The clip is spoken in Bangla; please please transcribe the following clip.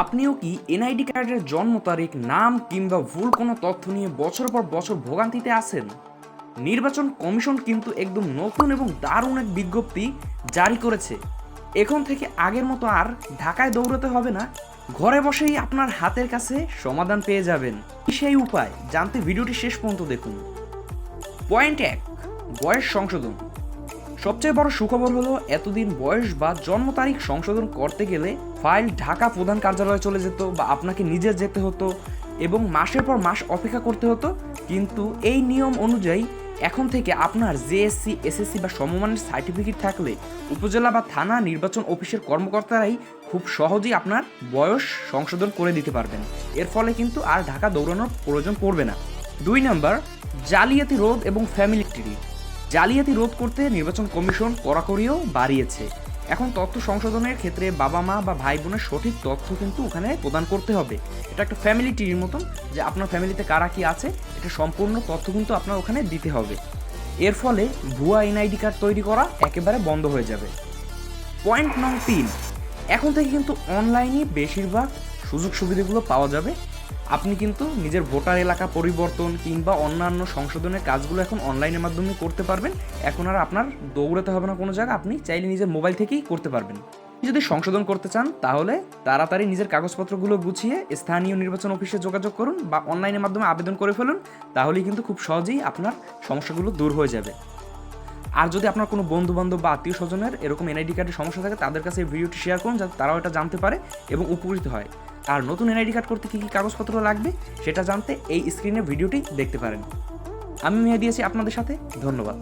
আপনিও কি এনআইডি কার্ডের জন্ম তারিখ, নাম কিংবা ভুল কোনো তথ্য নিয়ে বছর পর বছর ভোগান্তিতে আছেন? নির্বাচন কমিশন কিন্তু একদম নতুন এবং দারুণ এক বিজ্ঞপ্তি জারি করেছে। এখন থেকে আগের মতো আর ঢাকায় দৌড়াতে হবে না, ঘরে বসেই আপনার হাতের কাছে সমাধান পেয়ে যাবেন। কি সেই উপায় জানতে ভিডিওটি শেষ পর্যন্ত দেখুন। পয়েন্ট 1, বয়স সংশোধন। সবচেয়ে বড় সুখবর হলো এতদিন বয়স বা জন্ম তারিখ সংশোধন করতে গেলে ফাইল ঢাকা প্রধান কার্যালয়ে চলে যেত বা আপনাকে নিজে যেতে হতো এবং মাসের পর মাস অপেক্ষা করতে হতো। কিন্তু এই নিয়ম অনুযায়ী এখন থেকে আপনার জেএসসি, এসএসসি বা সমমানের সার্টিফিকেট থাকলে উপজেলা বা থানা নির্বাচন অফিসের কর্মকর্তারাই খুব সহজেই আপনার বয়স সংশোধন করে দিতে পারবেন। এর ফলে কিন্তু আর ঢাকা দৌড়ানোর প্রয়োজন পড়বে না। 2 নাম্বার, জালিয়াতি রোধ এবং ফ্যামিলি ট্রি। জালিয়াতি রোধ করতে নির্বাচন কমিশন কড়াকড়িও বাড়িয়েছে। এখন তথ্য সংশোধনের ক্ষেত্রে বাবা মা বা ভাই বোনের সঠিক তথ্য কিন্তু ওখানে প্রদান করতে হবে। এটা একটা ফ্যামিলি ট্রির মতন, যে আপনার ফ্যামিলিতে কারা কি আছে এটা সম্পূর্ণ তথ্য কিন্তু আপনার ওখানে দিতে হবে। এর ফলে ভুয়া এনআইডি কার্ড তৈরি করা একেবারে বন্ধ হয়ে যাবে। পয়েন্ট নং 3, এখন থেকে কিন্তু অনলাইনে বেশিরভাগ সুযোগ সুবিধাগুলো পাওয়া যাবে। আপনি কিন্তু নিজের ভোটার এলাকা পরিবর্তন কিংবা অন্যান্য সংশোধনের কাজগুলো এখন অনলাইনের মাধ্যমে করতে পারবেন। এখন আর আপনার দৌড়াতে হবে না কোনো জায়গা, আপনি চাইলে নিজের মোবাইল থেকেই করতে পারবেন। যদি সংশোধন করতে চান তাহলে তাড়াতাড়ি নিজের কাগজপত্রগুলো গুছিয়ে স্থানীয় নির্বাচন অফিসে যোগাযোগ করুন বা অনলাইনের মাধ্যমে আবেদন করে ফেলুন, তাহলেই কিন্তু খুব সহজেই আপনার সমস্যাগুলো দূর হয়ে যাবে। আর যদি আপনার কোনো বন্ধুবান্ধব বা আত্মীয় স্বজনের এরকম এনআইডি কার্ডের সমস্যা থাকে তাদের কাছে এই ভিডিওটি শেয়ার করুন, যাতে তারাও এটা জানতে পারে এবং উপকৃত হয়। আর নতুন এনআইডি কার্ড করতে কী কী কাগজপত্র লাগবে সেটা জানতে এই স্ক্রিনে ভিডিওটি দেখতে পারেন। আমি মেহেদি আছি আপনাদের সাথে, ধন্যবাদ।